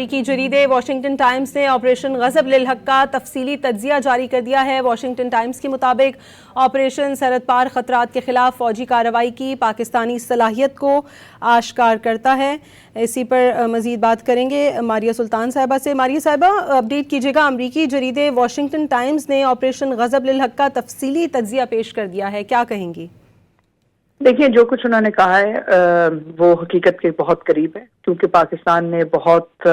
امریکی جریدے Washington Times نے operation غضب للحق کا تفصیلی تجزیہ جاری کر دیا ہے۔ واشنگٹن ٹائمز کے مطابق آپریشن سرحد پار خطرات کے خلاف فوجی کارروائی کی پاکستانی صلاحیت کو آشکار کرتا ہے۔ اسی پر مزید بات کریں گے ماریہ سلطان صاحبہ سے۔ ماریہ صاحبہ، اپڈیٹ کیجیے گا، امریکی جریدے واشنگٹن ٹائمز نے آپریشن غضب للحق کا تفصیلی تجزیہ پیش کر دیا ہے، کیا کہیں گی؟ دیکھیں، جو کچھ انہوں نے کہا ہے وہ حقیقت کے بہت قریب ہے، کیونکہ پاکستان نے بہت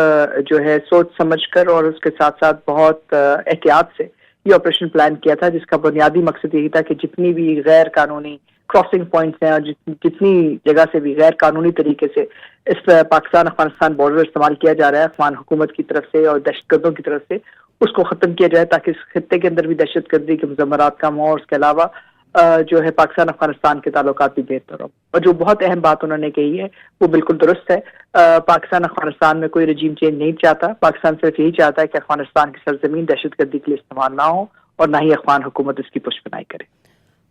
جو ہے سوچ سمجھ کر اور اس کے ساتھ ساتھ بہت احتیاط سے یہ آپریشن پلان کیا تھا، جس کا بنیادی مقصد یہی تھا کہ جتنی بھی غیر قانونی کراسنگ پوائنٹس ہیں اور جتنی جگہ سے بھی غیر قانونی طریقے سے اس پاکستان افغانستان بارڈر استعمال کیا جا رہا ہے افغان حکومت کی طرف سے اور دہشت گردوں کی طرف سے، اس کو ختم کیا جائے تاکہ اس خطے کے اندر بھی دہشت گردی کے مضمرات کم ہوں، اور اس کے علاوہ جو ہے پاکستان افغانستان کے تعلقات بھی بہتر ہوں۔ اور جو بہت اہم بات انہوں نے کہی ہے وہ بالکل درست ہے۔ پاکستان افغانستان میں کوئی رجیم چینج نہیں چاہتا، پاکستان صرف یہی چاہتا ہے کہ افغانستان کی سرزمین دہشت گردی کے لیے استعمال نہ ہو اور نہ ہی افغان حکومت اس کی پشپنائی کرے۔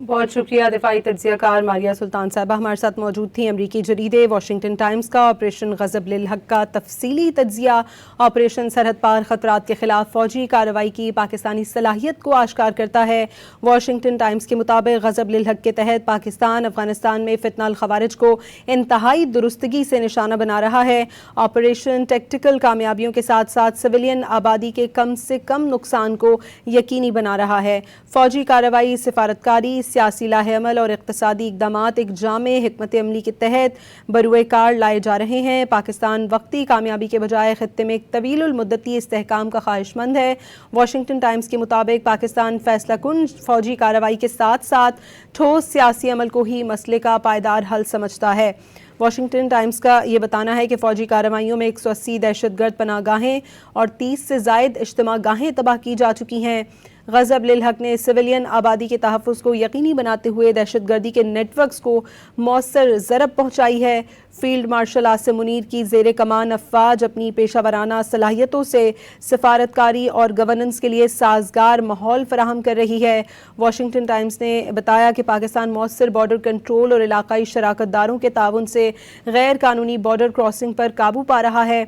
بہت شکریہ دفاعی تجزیہ کار ماریہ سلطان صاحبہ ہمارے ساتھ موجود تھیں۔ امریکی جریدے واشنگٹن ٹائمز کا آپریشن غضب للحق کا تفصیلی تجزیہ آپریشن سرحد پار خطرات کے خلاف فوجی کارروائی کی پاکستانی صلاحیت کو آشکار کرتا ہے۔ واشنگٹن ٹائمز کے مطابق غضب للحق کے تحت پاکستان افغانستان میں فتنہ الخوارج کو انتہائی درستگی سے نشانہ بنا رہا ہے۔ آپریشن ٹیکٹیکل کامیابیوں کے ساتھ ساتھ سویلین آبادی کے کم سے کم نقصان کو یقینی بنا رہا ہے۔ فوجی کارروائی، سفارتکاری، سیاسی لاہ عمل اور اقتصادی اقدامات ایک جامع حکمت عملی کے تحت بروئے کار لائے جا رہے ہیں۔ پاکستان وقتی کامیابی کے بجائے خطے میں ایک طویل المدتی استحکام کا خواہش مند ہے۔ واشنگٹن ٹائمز کے مطابق پاکستان فیصلہ کن فوجی کارروائی کے ساتھ ساتھ ٹھوس سیاسی عمل کو ہی مسئلے کا پائیدار حل سمجھتا ہے۔ واشنگٹن ٹائمز کا یہ بتانا ہے کہ فوجی کارروائیوں میں 180 دہشت گرد پناہ گاہیں اور 30 سے زائد اجتماع گاہیں تباہ کی جا چکی ہیں۔ غضب للحق نے سویلین آبادی کے تحفظ کو یقینی بناتے ہوئے دہشت گردی کے نیٹ ورکس کو مؤثر ضرب پہنچائی ہے۔ فیلڈ مارشل عاصم منیر کی زیر کمان افواج اپنی پیشہ ورانہ صلاحیتوں سے سفارتکاری اور گورننس کے لیے سازگار ماحول فراہم کر رہی ہے۔ واشنگٹن ٹائمز نے بتایا کہ پاکستان مؤثر بارڈر کنٹرول اور علاقائی شراکت داروں کے تعاون سے غیر قانونی بارڈر کراسنگ پر قابو پا رہا ہے۔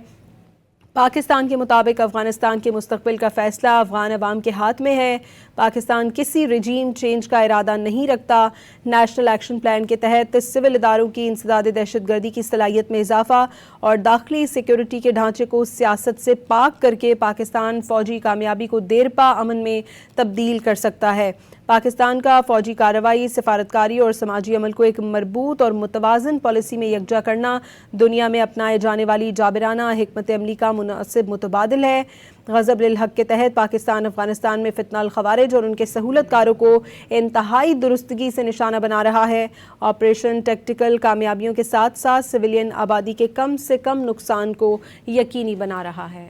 پاکستان کے مطابق افغانستان کے مستقبل کا فیصلہ افغان عوام کے ہاتھ میں ہے۔ پاکستان کسی رجیم چینج کا ارادہ نہیں رکھتا۔ نیشنل ایکشن پلان کے تحت سول اداروں کی انسداد دہشت گردی کی صلاحیت میں اضافہ اور داخلی سیکیورٹی کے ڈھانچے کو سیاست سے پاک کر کے پاکستان فوجی کامیابی کو دیرپا امن میں تبدیل کر سکتا ہے۔ پاکستان کا فوجی کارروائی، سفارتکاری اور سماجی عمل کو ایک مربوط اور متوازن پالیسی میں یکجا کرنا دنیا میں اپنائے جانے والی جابرانہ حکمت عملی کا مناسب متبادل ہے۔ غضب للحق کے تحت پاکستان افغانستان میں فتنہ الخوارج اور ان کے سہولت کاروں کو انتہائی درستگی سے نشانہ بنا رہا ہے۔ آپریشن ٹیکٹیکل کامیابیوں کے ساتھ ساتھ سویلین آبادی کے کم سے کم نقصان کو یقینی بنا رہا ہے۔